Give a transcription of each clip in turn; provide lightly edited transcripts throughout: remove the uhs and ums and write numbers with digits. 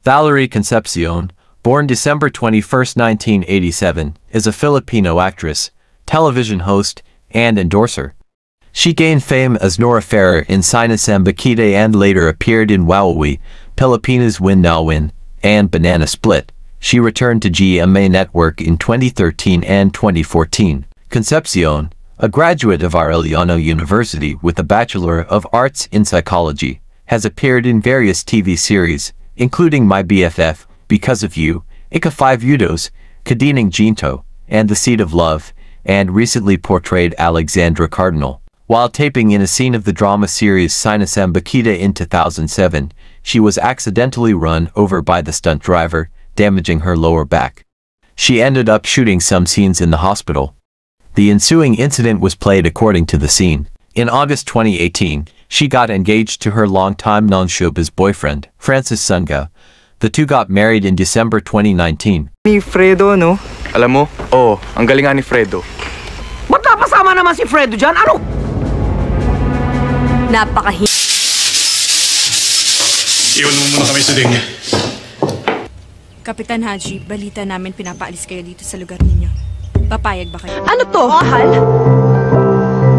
Valerie Concepcion, born December 21, 1987, is a Filipino actress, television host, and endorser. She gained fame as Nora Ferrer in Sinasamba Kita and later appeared in Wawawi, Pilipinas Win Na Win, and Banana Split. She returned to GMA Network in 2013 and 2014. Concepcion, a graduate of Arellano University with a Bachelor of Arts in Psychology, has appeared in various TV series, including My BFF, Because of You, Ika 5 Udos, Kadining Ginto, and The Seed of Love, and recently portrayed Alexandra Cardinal. While taping in a scene of the drama series Sinasamba Kita in 2007, she was accidentally run over by the stunt driver, damaging her lower back. She ended up shooting some scenes in the hospital. The ensuing incident was played according to the scene. In August 2018, she got engaged to her longtime non-showbiz boyfriend, Francis Sunga. The two got married in December 2019. Ni Fredo, no? Alam mo? Oo, ang galing nga ni Fredo. Ba't napasama naman si Fredo dyan? Ano? Napakahi... Iwan mo muna kami sa ding. Kapitan Haji, balita namin pinapaalis kayo dito sa lugar ninyo. Papayag ba kayo? Ano to, mahal?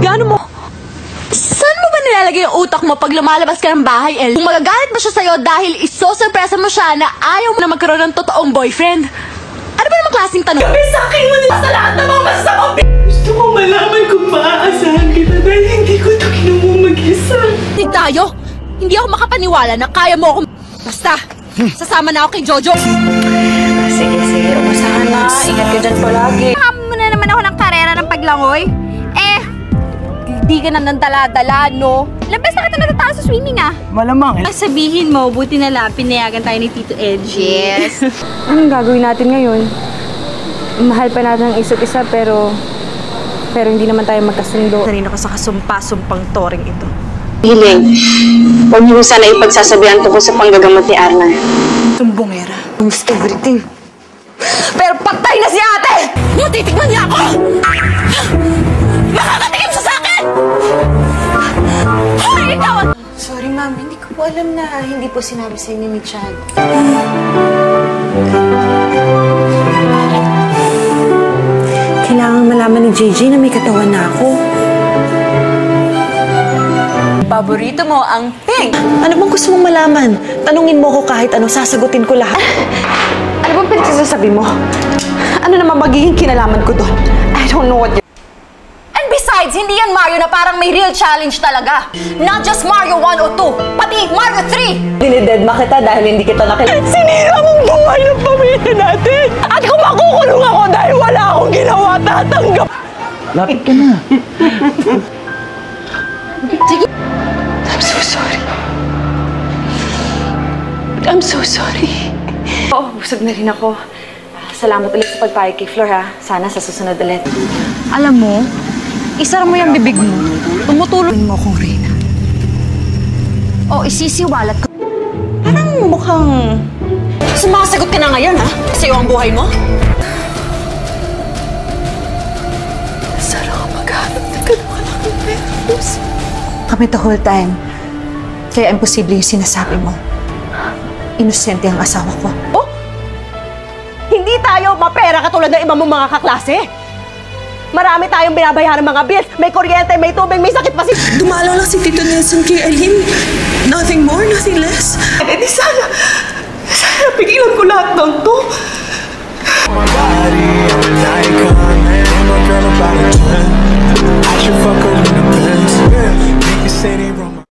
Gaano mo? Saan mo ba nilalagay yung utak mo pag lumalabas ka ng bahay, El? Kung magagalit ba siya sa'yo dahil isosurpresa mo siya na ayaw mo na magkaroon ng totoong boyfriend? Ano ba namang klaseng tanong? Gabi sa akin mo nila sa lahat ng mga masasamang Gusto ko malaman kung maaasahan kita dahil hindi ko ito kinuha mag-isa. Hindi tayo! Hindi ako makapaniwala na kaya mo akong... Basta, sasama na ako kay Jojo. Sige, umusahan na. Ingat ka dyan palagi. Mo na naman ako ng karera ng paglangoy. Di ka na nang dala-dala, no? Labas na kita natatawa sa swimming, ah. Malamang. Sabihin mo, buti na lang, pinayagan tayo ni Tito Edgy. Yes. Anong gagawin natin ngayon? Mahal pa natin ang isa't isa, pero hindi naman tayo magkasundo. Sanay ako sa kasumpa-sumpang toring ito. Hiling, huwag niyo sana ipagsasabihan tungkol sa panggagamot ni Arna. Sumbongera. Almost everything. Pero patay na si ate! Matitignan niya ako! Makakatingin siya sa akin! Hoy, ikaw! Sorry, ma'am. Hindi ko po alam na hindi po sinabi sa inyo ni Chad. Kailangan malaman ni JJ na may katawan na ako. Paborito mo ang pink. Ano bang gusto mong malaman? Tanungin mo ko kahit ano, sasagutin ko lahat. Ano bang pinagsasabi mo? Ano naman magiging kinalaman ko doon? I don't know what you... And besides, hindi yan Mario na parang may real challenge talaga. Not just Mario 1 o 2, pati Mario 3! Dinidedma kita dahil hindi kita nakilala. Sinira mong buhay ng pamilya natin! At kung makukulong ako dahil wala akong ginawa, tatanggap! Lapit ka na. Sige. I'm so sorry. I'm so sorry. Oo, busog na rin ako. Salamat ulit sa pagpayag kay Flor, ha? Sana sa susunod ulit. Alam mo, isara mo yung bibig mo, tumutulong mo akong Reyna. O isisiwalat ko. Parang mukhang... Sumasagot ka na ngayon, ha? Sa'yo ang buhay mo? Sana ka maghanap na gano'n lang ng peros. Kami the whole time. Kaya imposible yung sinasabi mo. Inosente ang asawa ko. Oh? Hindi tayo mapera katulad ng iba mong mga kaklase. Marami tayong binabayaran mga bills. May kuryente, may tubig, may sakit pa si... Dumalaw lang si Tito Nelson kay Aline. Nothing more, nothing less. Eh di sana pigilan ko lahat ng